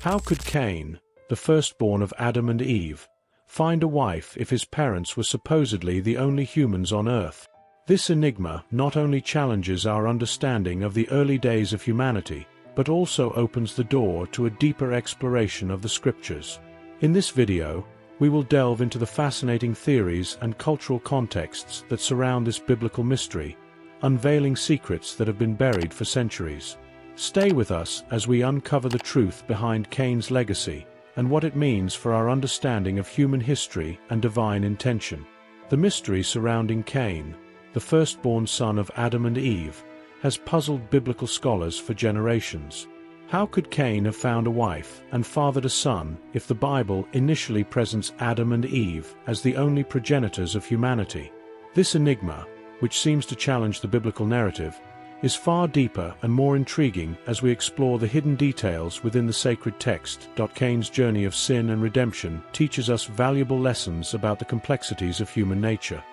How could Cain, the firstborn of Adam and Eve, find a wife if his parents were supposedly the only humans on Earth? This enigma not only challenges our understanding of the early days of humanity, but also opens the door to a deeper exploration of the Scriptures. In this video, we will delve into the fascinating theories and cultural contexts that surround this biblical mystery, unveiling secrets that have been buried for centuries. Stay with us as we uncover the truth behind Cain's legacy and what it means for our understanding of human history and divine intention. The mystery surrounding Cain, the firstborn son of Adam and Eve, has puzzled biblical scholars for generations. How could Cain have found a wife and fathered a son if the Bible initially presents Adam and Eve as the only progenitors of humanity? This enigma, which seems to challenge the biblical narrative, is far deeper and more intriguing as we explore the hidden details within the sacred text. Cain's journey of sin and redemption teaches us valuable lessons about the complexities of human nature.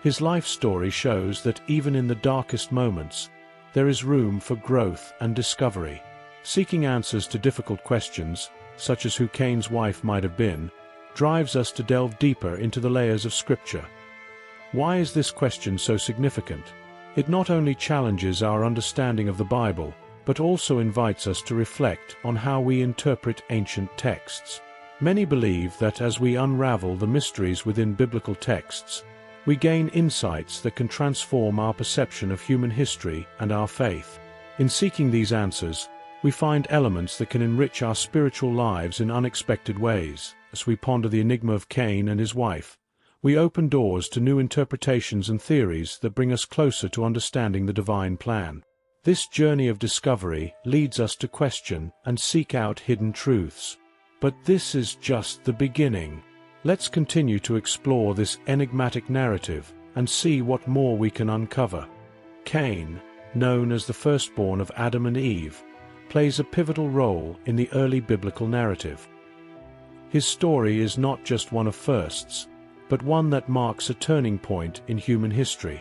His life story shows that even in the darkest moments, there is room for growth and discovery. Seeking answers to difficult questions, such as who Cain's wife might have been, drives us to delve deeper into the layers of Scripture. Why is this question so significant? It not only challenges our understanding of the Bible, but also invites us to reflect on how we interpret ancient texts. Many believe that as we unravel the mysteries within biblical texts, we gain insights that can transform our perception of human history and our faith. In seeking these answers, we find elements that can enrich our spiritual lives in unexpected ways. As we ponder the enigma of Cain and his wife, we open doors to new interpretations and theories that bring us closer to understanding the divine plan. This journey of discovery leads us to question and seek out hidden truths. But this is just the beginning. Let's continue to explore this enigmatic narrative and see what more we can uncover. Cain, known as the firstborn of Adam and Eve, plays a pivotal role in the early biblical narrative. His story is not just one of firsts, but one that marks a turning point in human history.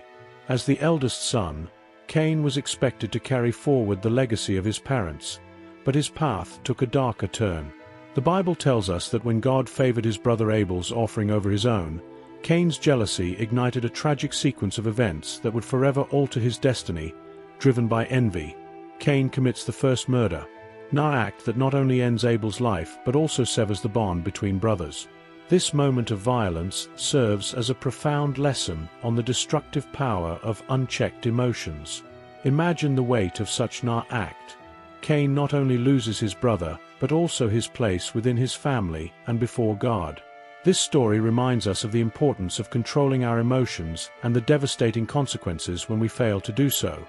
As the eldest son, Cain was expected to carry forward the legacy of his parents, but his path took a darker turn. The Bible tells us that when God favored his brother Abel's offering over his own, Cain's jealousy ignited a tragic sequence of events that would forever alter his destiny. Driven by envy, Cain commits the first murder, an act that not only ends Abel's life but also severs the bond between brothers. This moment of violence serves as a profound lesson on the destructive power of unchecked emotions. Imagine the weight of such an act. Cain not only loses his brother, but also his place within his family and before God. This story reminds us of the importance of controlling our emotions and the devastating consequences when we fail to do so.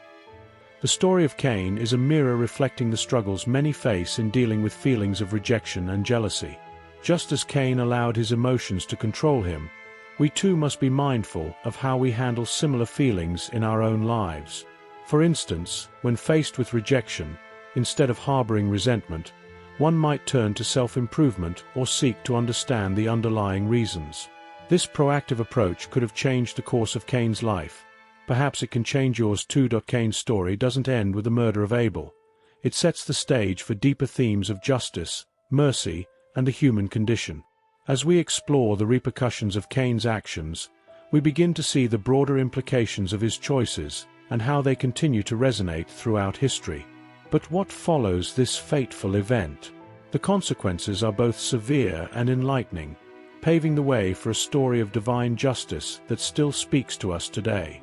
The story of Cain is a mirror reflecting the struggles many face in dealing with feelings of rejection and jealousy. Just as Cain allowed his emotions to control him, we too must be mindful of how we handle similar feelings in our own lives. For instance, when faced with rejection, instead of harboring resentment, one might turn to self-improvement or seek to understand the underlying reasons. This proactive approach could have changed the course of Cain's life. Perhaps it can change yours too. Cain's story doesn't end with the murder of Abel. It sets the stage for deeper themes of justice, mercy, and the human condition. As we explore the repercussions of Cain's actions, we begin to see the broader implications of his choices and how they continue to resonate throughout history. But what follows this fateful event? The consequences are both severe and enlightening, paving the way for a story of divine justice that still speaks to us today.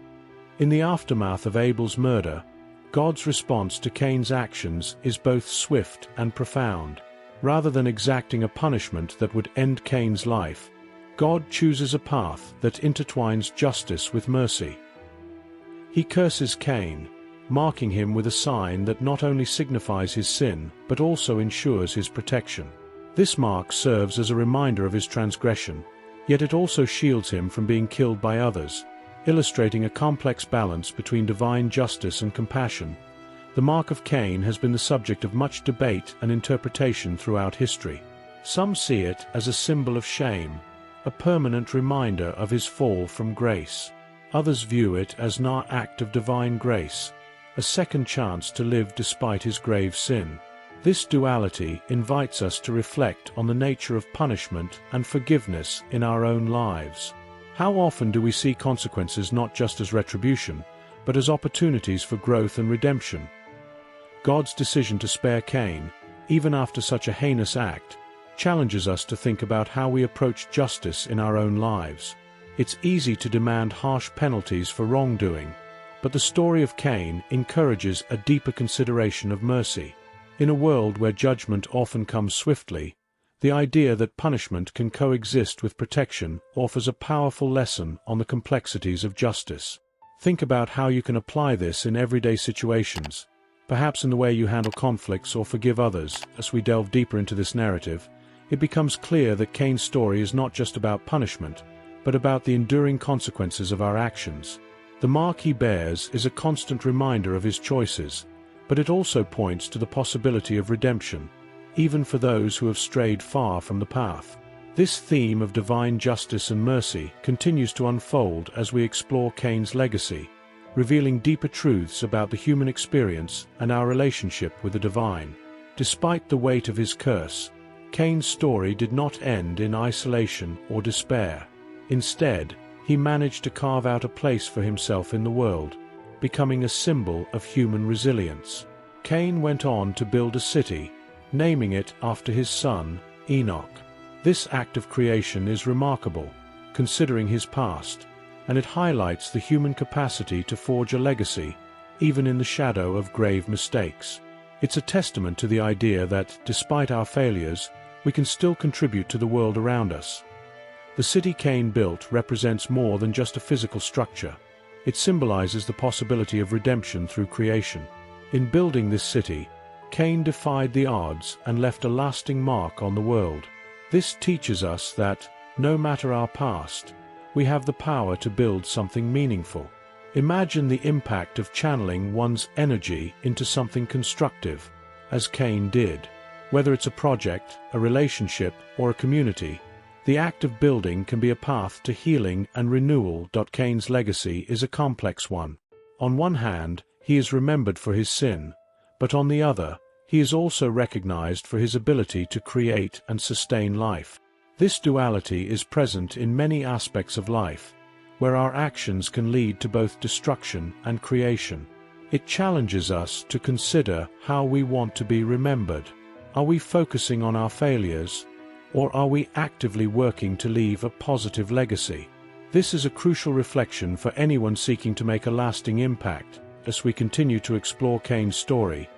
In the aftermath of Abel's murder, God's response to Cain's actions is both swift and profound. Rather than exacting a punishment that would end Cain's life, God chooses a path that intertwines justice with mercy. He curses Cain, marking him with a sign that not only signifies his sin but also ensures his protection. This mark serves as a reminder of his transgression, yet it also shields him from being killed by others, illustrating a complex balance between divine justice and compassion. The mark of Cain has been the subject of much debate and interpretation throughout history. Some see it as a symbol of shame, a permanent reminder of his fall from grace. Others view it as an act of divine grace, a second chance to live despite his grave sin. This duality invites us to reflect on the nature of punishment and forgiveness in our own lives. How often do we see consequences not just as retribution, but as opportunities for growth and redemption? God's decision to spare Cain, even after such a heinous act, challenges us to think about how we approach justice in our own lives. It's easy to demand harsh penalties for wrongdoing, but the story of Cain encourages a deeper consideration of mercy. In a world where judgment often comes swiftly, the idea that punishment can coexist with protection offers a powerful lesson on the complexities of justice. Think about how you can apply this in everyday situations, perhaps in the way you handle conflicts or forgive others. As we delve deeper into this narrative, it becomes clear that Cain's story is not just about punishment, but about the enduring consequences of our actions. The mark he bears is a constant reminder of his choices, but it also points to the possibility of redemption, even for those who have strayed far from the path. This theme of divine justice and mercy continues to unfold as we explore Cain's legacy, revealing deeper truths about the human experience and our relationship with the divine. Despite the weight of his curse, Cain's story did not end in isolation or despair. Instead, he managed to carve out a place for himself in the world, becoming a symbol of human resilience. Cain went on to build a city, naming it after his son, Enoch. This act of creation is remarkable, considering his past, and it highlights the human capacity to forge a legacy, even in the shadow of grave mistakes. It's a testament to the idea that, despite our failures, we can still contribute to the world around us. The city Cain built represents more than just a physical structure. It symbolizes the possibility of redemption through creation. In building this city, Cain defied the odds and left a lasting mark on the world. This teaches us that, no matter our past, we have the power to build something meaningful. Imagine the impact of channeling one's energy into something constructive, as Cain did. Whether it's a project, a relationship, or a community, the act of building can be a path to healing and renewal. Cain's legacy is a complex one. On one hand, he is remembered for his sin, but on the other, he is also recognized for his ability to create and sustain life. This duality is present in many aspects of life, where our actions can lead to both destruction and creation. It challenges us to consider how we want to be remembered. Are we focusing on our failures, or are we actively working to leave a positive legacy? This is a crucial reflection for anyone seeking to make a lasting impact. As we continue to explore Cain's story,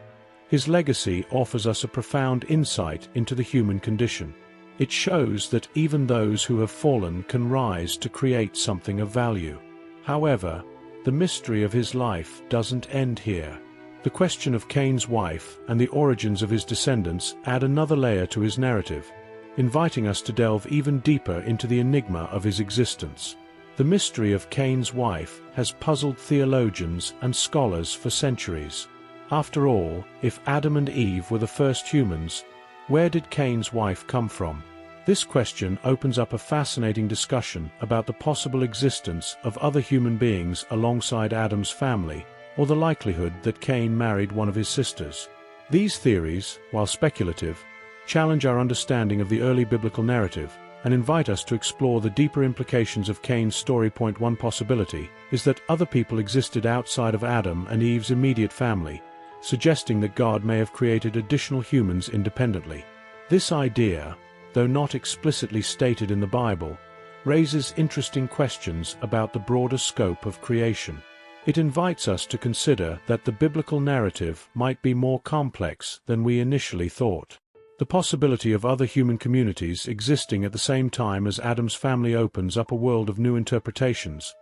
his legacy offers us a profound insight into the human condition. It shows that even those who have fallen can rise to create something of value. However, the mystery of his life doesn't end here. The question of Cain's wife and the origins of his descendants add another layer to his narrative, inviting us to delve even deeper into the enigma of his existence. The mystery of Cain's wife has puzzled theologians and scholars for centuries. After all, if Adam and Eve were the first humans, where did Cain's wife come from? This question opens up a fascinating discussion about the possible existence of other human beings alongside Adam's family, or the likelihood that Cain married one of his sisters. These theories, while speculative, challenge our understanding of the early biblical narrative and invite us to explore the deeper implications of Cain's story. One possibility is that other people existed outside of Adam and Eve's immediate family, suggesting that God may have created additional humans independently. This idea, though not explicitly stated in the Bible, raises interesting questions about the broader scope of creation. It invites us to consider that the biblical narrative might be more complex than we initially thought. The possibility of other human communities existing at the same time as Adam's family opens up a world of new interpretations.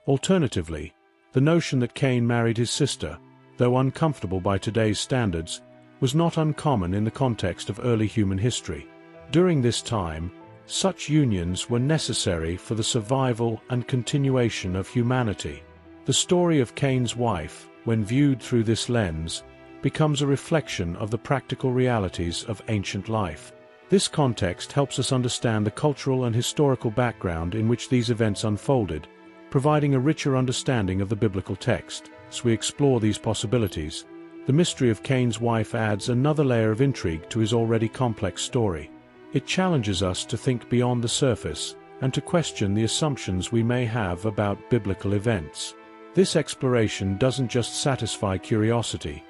Alternatively, the notion that Cain married his sister, though uncomfortable by today's standards, was not uncommon in the context of early human history. During this time, such unions were necessary for the survival and continuation of humanity. The story of Cain's wife, when viewed through this lens, becomes a reflection of the practical realities of ancient life. This context helps us understand the cultural and historical background in which these events unfolded, providing a richer understanding of the biblical text. As we explore these possibilities, The mystery of Cain's wife adds another layer of intrigue to his already complex story. It challenges us to think beyond the surface and to question the assumptions we may have about biblical events. This exploration doesn't just satisfy curiosity,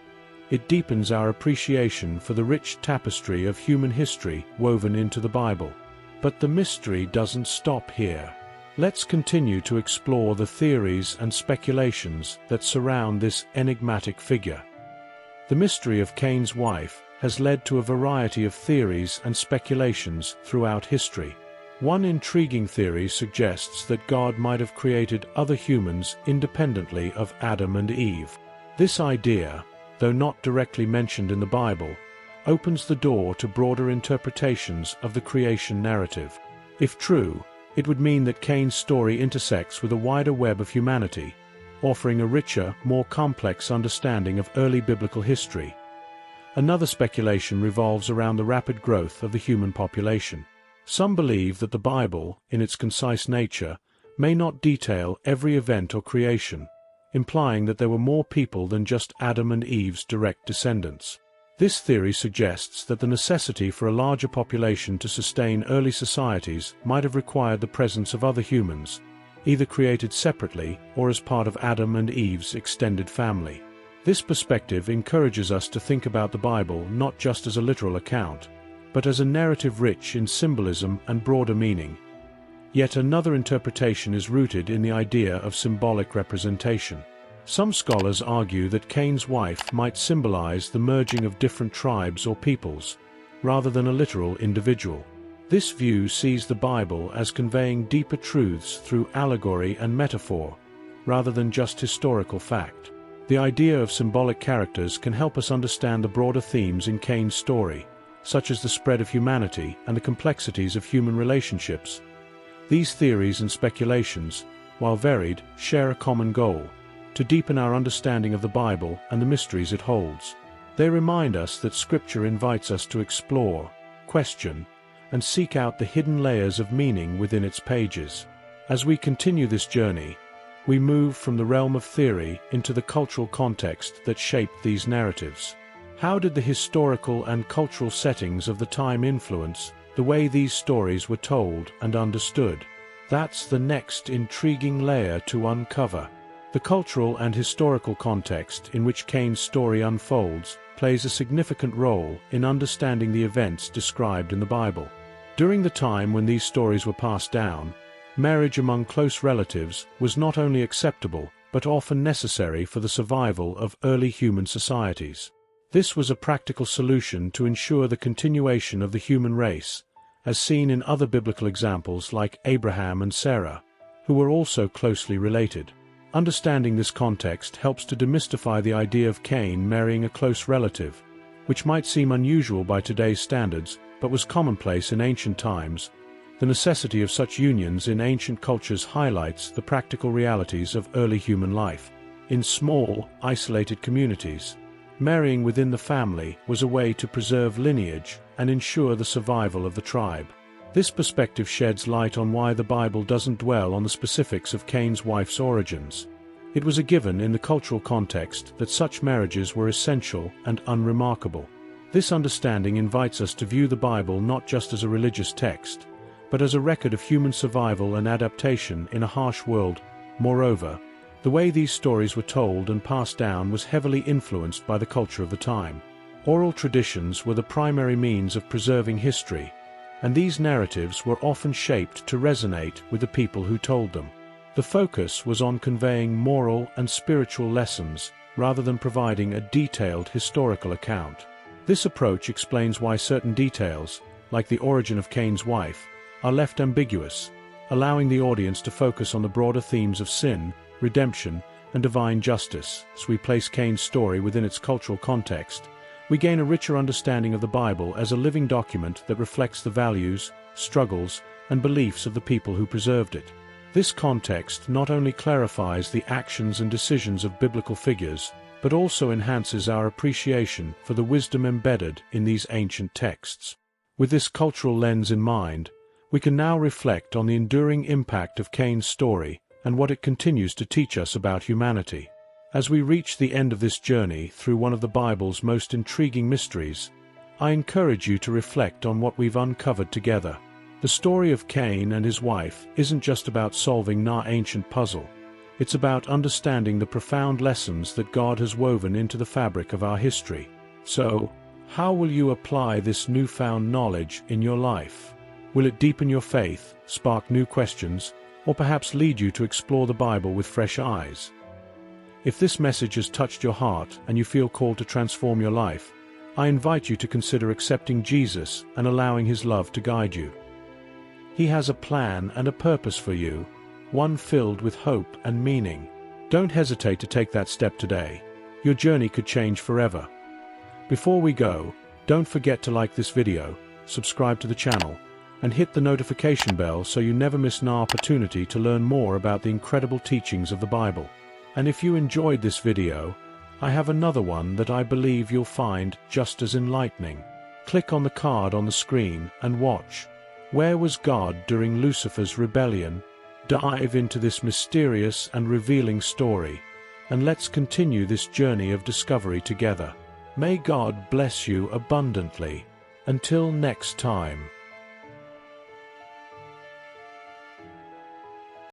it deepens our appreciation for the rich tapestry of human history woven into the Bible. But the mystery doesn't stop here. Let's continue to explore the theories and speculations that surround this enigmatic figure. The mystery of Cain's wife has led to a variety of theories and speculations throughout history. One intriguing theory suggests that God might have created other humans independently of Adam and Eve. This idea, though not directly mentioned in the Bible, opens the door to broader interpretations of the creation narrative. If true, it would mean that Cain's story intersects with a wider web of humanity, offering a richer, more complex understanding of early biblical history. Another speculation revolves around the rapid growth of the human population. Some believe that the Bible, in its concise nature, may not detail every event or creation, implying that there were more people than just Adam and Eve's direct descendants. This theory suggests that the necessity for a larger population to sustain early societies might have required the presence of other humans, either created separately or as part of Adam and Eve's extended family. This perspective encourages us to think about the Bible not just as a literal account, but as a narrative rich in symbolism and broader meaning. Yet another interpretation is rooted in the idea of symbolic representation. Some scholars argue that Cain's wife might symbolize the merging of different tribes or peoples, rather than a literal individual. This view sees the Bible as conveying deeper truths through allegory and metaphor, rather than just historical fact. The idea of symbolic characters can help us understand the broader themes in Cain's story, such as the spread of humanity and the complexities of human relationships. These theories and speculations, while varied, share a common goal: to deepen our understanding of the Bible and the mysteries it holds. They remind us that Scripture invites us to explore, question, and seek out the hidden layers of meaning within its pages. As we continue this journey, we move from the realm of theory into the cultural context that shaped these narratives. How did the historical and cultural settings of the time influence the way these stories were told and understood? That's the next intriguing layer to uncover. The cultural and historical context in which Cain's story unfolds plays a significant role in understanding the events described in the Bible. During the time when these stories were passed down, marriage among close relatives was not only acceptable but often necessary for the survival of early human societies. This was a practical solution to ensure the continuation of the human race, as seen in other biblical examples like Abraham and Sarah, who were also closely related. Understanding this context helps to demystify the idea of Cain marrying a close relative, which might seem unusual by today's standards but was commonplace in ancient times. The necessity of such unions in ancient cultures highlights the practical realities of early human life. In small, isolated communities, marrying within the family was a way to preserve lineage and ensure the survival of the tribe. This perspective sheds light on why the Bible doesn't dwell on the specifics of Cain's wife's origins. It was a given in the cultural context that such marriages were essential and unremarkable. This understanding invites us to view the Bible not just as a religious text, but as a record of human survival and adaptation in a harsh world. Moreover, the way these stories were told and passed down was heavily influenced by the culture of the time. Oral traditions were the primary means of preserving history, and these narratives were often shaped to resonate with the people who told them. The focus was on conveying moral and spiritual lessons rather than providing a detailed historical account. This approach explains why certain details, like the origin of Cain's wife, are left ambiguous, allowing the audience to focus on the broader themes of sin, redemption, and divine justice. As we place Cain's story within its cultural context, we gain a richer understanding of the Bible as a living document that reflects the values, struggles, and beliefs of the people who preserved it. This context not only clarifies the actions and decisions of biblical figures, but also enhances our appreciation for the wisdom embedded in these ancient texts. With this cultural lens in mind, we can now reflect on the enduring impact of Cain's story and what it continues to teach us about humanity. As we reach the end of this journey through one of the Bible's most intriguing mysteries, I encourage you to reflect on what we've uncovered together. The story of Cain and his wife isn't just about solving an ancient puzzle. It's about understanding the profound lessons that God has woven into the fabric of our history. So, how will you apply this newfound knowledge in your life? Will it deepen your faith, spark new questions, or perhaps lead you to explore the Bible with fresh eyes? If this message has touched your heart and you feel called to transform your life, I invite you to consider accepting Jesus and allowing His love to guide you. He has a plan and a purpose for you, one filled with hope and meaning. Don't hesitate to take that step today. Your journey could change forever. Before we go, don't forget to like this video, subscribe to the channel, and hit the notification bell so you never miss an opportunity to learn more about the incredible teachings of the Bible. And if you enjoyed this video, I have another one that I believe you'll find just as enlightening. Click on the card on the screen and watch. Where was God during Lucifer's rebellion? Dive into this mysterious and revealing story, and let's continue this journey of discovery together. May God bless you abundantly. Until next time.